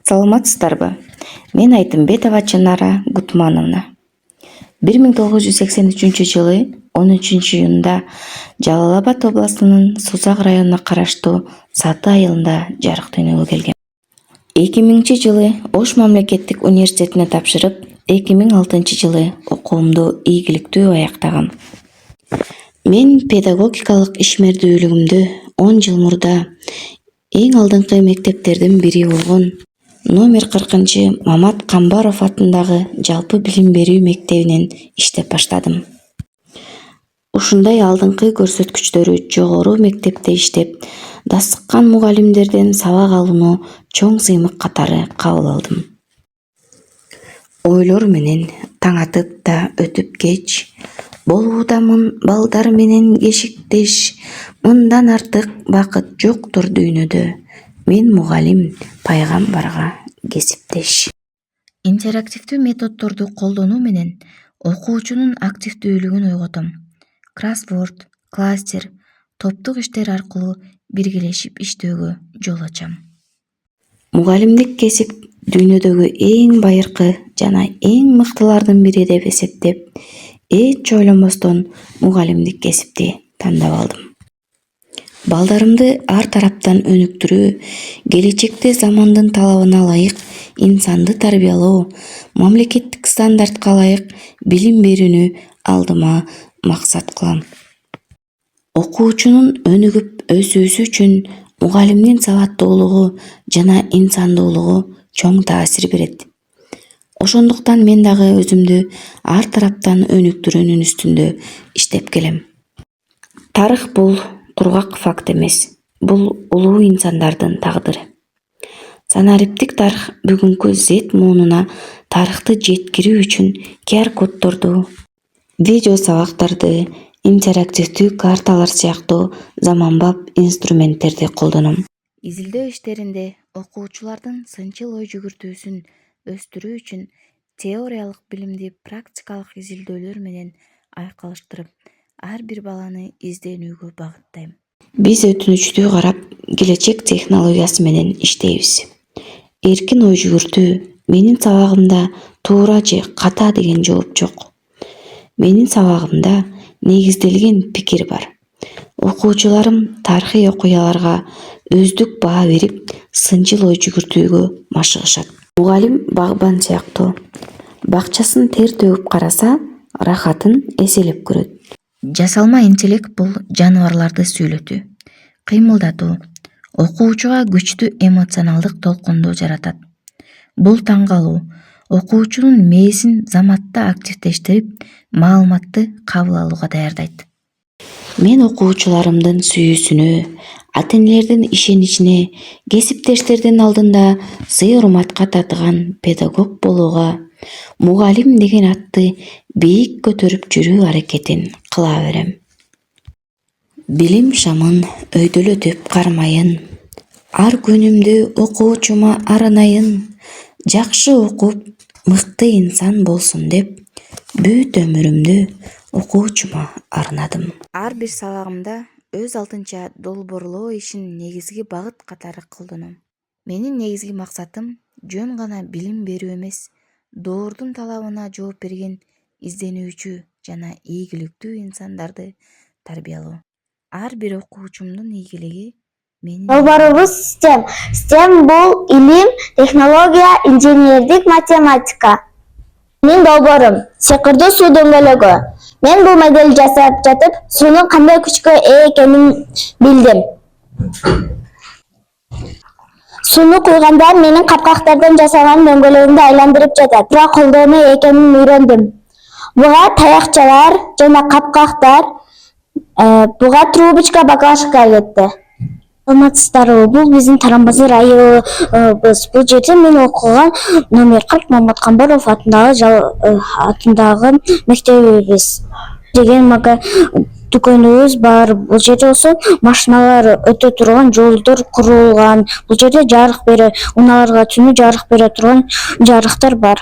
Саламатсыздарбы? Мен Айтымбетова Чанара Гутмановна. 1983-жылы 13-июнда Жалал-Абад областынын Созак районуна караштуу Саты айылында жарык дүйнөгө келген. 2000-жылы Ош мамлекеттик университетине тапшырып, 2006-жылы окуумду ийгиликтүү аяктагам. Мен педагогикалык ишмердүүлүгүмдү 10 жыл мурда эң алдыңкы мектептердин бири болгон номер 40 Мамат Камбаров атындагы жалпы билим берүү мектебинен иштеп баштадым. Ушундай алдыңкы көрсөткүчтөрү жогору мектепте иштеп, дасыккан мугалимдерден сабак алууну чоң сыймык катары кабыл алдым. Ойлор менен таң атып да өтүп кеч, болуудамын балдар менен кешиктеш, мындан артык бакыт жоктур дүйнөдө, мен мугалим пайгамбарга кесиптеш. Интерактивдүү методдорду колдонуу менен окуучунун активдүүлүгүн ойготом. Кроссворд, кластер, топтук иштер аркылуу биргелешип иштөөгө жол ачам. Мугалимдик кесип дүйнөдөгү эң байыркы жана эң мыктылардын бири деп эсептеп, эч ойлонбостон мугалимдик кесипти тандап алдым. Балдарымды ар тараптан өнүктүрүү, келечекте замандын талабына ылайык инсанды тарбиялоо, мамлекеттик стандартка ылайык билим берүүнү алдыма максат кылам. Окуучунун өнүгүп өсүүсү үчүн мугалимдин сабаттуулугу жана инсандуулугу чоң таасир берет. Ошондуктан мен дагы өзүмдү ар тараптан өнүктүрүүнүн үстүндө иштеп келем. Тарых бул кургак факт эмес, бул улуу инсандардын тагдыры. Санариптик тарых бүгүнкү Z муунуна тарыхты жеткирүү үчүн QR-коддорду, видео сабактарды, интерактивдүү карталар сыяктуу заманбап инструменттерди колдоном. Изилдөө иштеринде окуучулардын сынчыл ой жүгүртүүсүн өстүрүү үчүн теориялык билимди практикалык изилдөөлөр менен айкалыштырып, ар бир баланы изденүүгө багыттайм. Биз өтүнүчтүү карап, келечек технологиясы менен иштейбиз. Эркин ой жүгүртүү, менин сабагымда туура же ката деген жооп жок. Менин сабагымда негизделген пикир бар. Окуучуларым тарыхый окуяларга өздүк баа берип, сынчыл ой жүгүртүүгө машыгышат. Мугалим багбан сыяктуу. Бакчасын тер төгүп караса, рахатын эселеп көрөт. Жасалма интеллект бул жаныбарларды сүйлөтүү, кыймылдатуу, окуучуга күчтүү эмоционалдык толкундоо жаратат. Бул таң калуу, окуучунун мээсин заматта активдештирип, маалыматты кабыл алууга даярдайт. Мен окуучуларымдын сүйүүсүнө, ата-энелердин ишеничине, кесиптештердин алдында сый-урматка татыган педагог болууга, мугалим деген атты бийик көтөрүп жүрүү аракетин кыла берем. Билим шамын өйдөлөтүп кармайын, ар күнүмдү окуучума арнайын, жакшы окуп, мыкты инсан болсун деп, бүт өмүрүмдү окуучума арнадым. Ар бир сабагымда өз алдынча долбоорлоо ишин негизги багыт катары колдоном. Менин негизги максатым жөн гана билим берүү эмес, доордун талабына жооп берген изденүүчү жана ийгиликтүү инсандарды тарбиялоо. Ар бир окуучумдун ийгилиги менин. Долбоорубуз STEM. STEM бул илим, технология, инженердик, математика. Менин долбоорум сыйкырдуу суу дөңгөлөгү. Мен бул модель жасап жатып, суунун кандай күчкө ээ экенин билдим. Сууну куйганда менин капкактардан жасалган дөңгөлөгүмдү айландырып жатат. Буга колдонуу экенин үйрөндүм. Буга таякчалар жана капкактар, буга трубочка, баклажка кетти. Саламатсыздарбы, бул биздин Тарамбазыр айылыбыз. Бул жерде мен окуган номер 40 Мамат Камбаров атындагы мектебибиз. Деген дүкөнүбүз бар. Бул жерде болсо машиналар өтө турган жолдор курулган. Бул жерде жарык бере, унааларга түнү жарык бере турган жарыктар бар.